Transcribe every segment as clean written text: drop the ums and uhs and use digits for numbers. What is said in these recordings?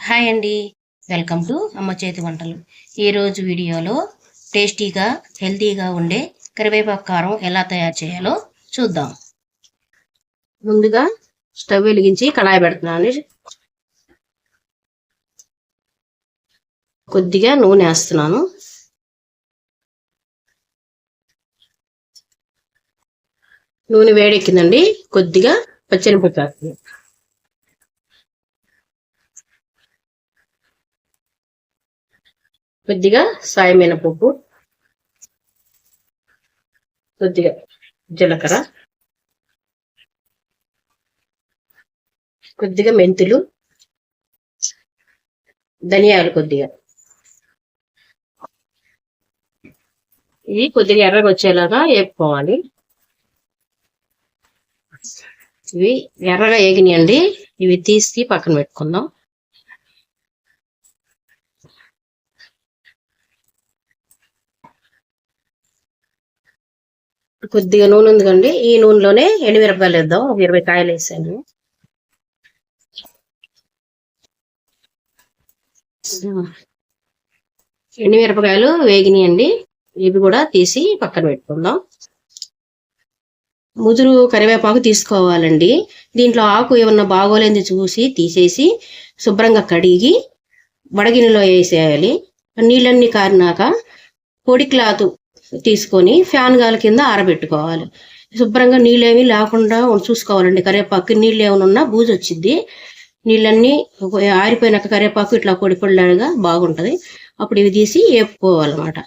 Hi అండి, welcome to అమ్మ చేతి వంటలు. ఈరోజు వీడియోలో టేస్టీగా హెల్తీగా ఉండే కరివేపాకు కారం ఎలా తయారు చేయాలో చూద్దాం. ముందుగా స్టవ్ వెలిగించి కడాయి పెడుతున్నాను. కొద్దిగా నూనె వేస్తున్నాను. నూనె వేడెక్కిందండి. కొద్దిగా పచ్చెనపప్పు, కొద్దిగా సాయి మినపప్పు, కొద్దిగా జీలకర్ర, కొద్దిగా మెంతులు, ధనియాలు కొద్దిగా. ఇవి కొద్దిగా ఎర్రగా వచ్చేలాగా వేపుకోవాలి. ఇవి ఎర్రగా వేగినాయండి. ఇవి తీసి పక్కన పెట్టుకుందాం. కొద్దిగా నూనె ఉంది కండి, ఈ నూనెలోనే ఎండుమిరపకాయలు వేద్దాం. ఒక 20 కాయలు వేసాను. ఎండుమిరపకాయలు వేగినాయండి. ఇవి కూడా తీసి పక్కన పెట్టుకుందాం. ముదురు కరివేపాకు తీసుకోవాలండి. దీంట్లో ఆకు ఏమన్నా బాగోలేని చూసి తీసేసి శుభ్రంగా కడిగి వడగిన్నెలో వేసేయాలి. నీళ్ళన్నీ కారినాక పొడి క్లాత్ తీసుకొని ఫ్యాన్ గాలి కింద ఆరబెట్టుకోవాలి. శుభ్రంగా నీళ్ళేమి లేకుండా చూసుకోవాలండి. కరివేపాకు నీళ్ళు ఏమైనా ఉన్నా బూజు వచ్చింది. నీళ్ళన్నీ ఆరిపోయినాక కరివేపాకు ఇట్లా పొడి పొడిలాగా బాగుంటుంది. అప్పుడు ఇవి తీసి వేపుకోవాలన్నమాట.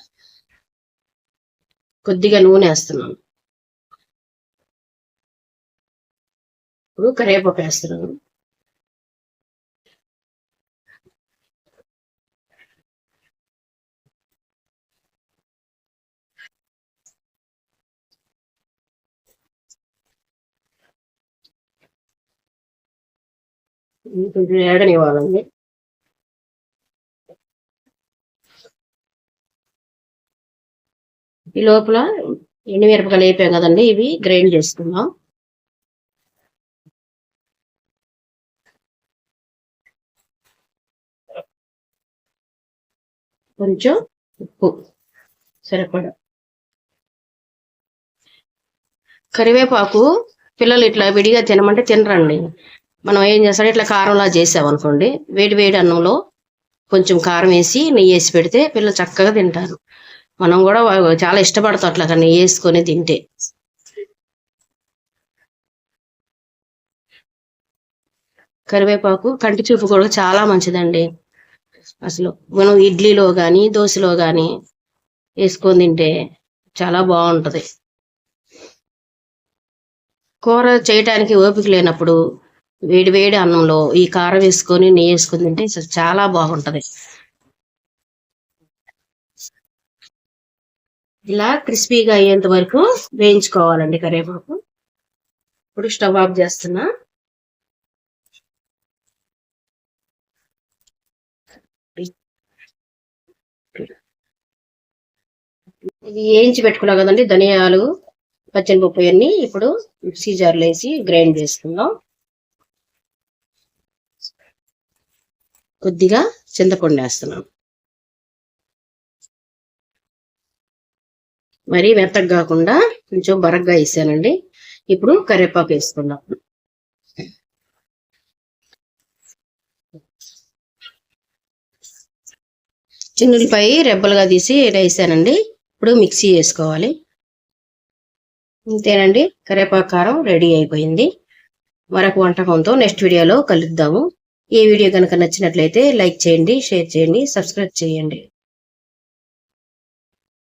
కొద్దిగా నూనె వేస్తున్నాను. ఇప్పుడు కరివేపాకు వేస్తున్నాను. కొంచెం ఏడనివ్వాలండి. ఈ లోపల ఎండుమిరపకాయలు వేపాం కదండి, ఇవి గ్రైండ్ చేసుకుందాం. కొంచెం ఉప్పు సరిపడా. కరివేపాకు పిల్లలు ఇట్లా విడిగా తినమంటే తినరండి. మనం ఏం చేస్తాం, ఇట్లా కారంలా చేసామనుకోండి, వేడి వేడి అన్నంలో కొంచెం కారం వేసి నెయ్యి వేసి పెడితే పిల్లలు చక్కగా తింటారు. మనం కూడా చాలా ఇష్టపడతాం అట్లా నెయ్యి వేసుకొని తింటే. కరివేపాకు కంటి చూపు కూడా చాలా మంచిదండి. అసలు మనం ఇడ్లీలో కానీ దోశలో కానీ వేసుకొని తింటే చాలా బాగుంటుంది. కూర చేయటానికి ఓపిక లేనప్పుడు వేడి వేడి అన్నంలో ఈ కారం వేసుకొని నెయ్యి వేసుకొని తింటే చాలా బాగుంటది. ఇలా క్రిస్పీగా అయ్యేంత వరకు వేయించుకోవాలండి కరివేపాకు. ఇప్పుడు స్టవ్ ఆఫ్ చేస్తున్నా. ఇది వేయించి పెట్టుకున్నాం కదండి, ధనియాలు పచ్చెనపప్పు అన్ని ఇప్పుడు మిక్సీ జార్లో వేసి గ్రైండ్ చేసుకుందాం. కొద్దిగా చింతపండు వేస్తున్నాం. మరీ మెత్తగా కాకుండా కొంచెం బరగ్గా వేసానండి. ఇప్పుడు కరివేపాకు వేసుకుందాం. చిన్నులపై రెబ్బలుగా తీసి వేసానండి. ఇప్పుడు మిక్సీ వేసుకోవాలి. అంతేనండి, కరివేపాకు కారం రెడీ అయిపోయింది. మరొక వంటకంతో నెక్స్ట్ వీడియోలో కలుద్దాము. ఈ వీడియో కనుక నచ్చినట్లయితే లైక్ చేయండి, షేర్ చేయండి, సబ్స్క్రైబ్ చేయండి.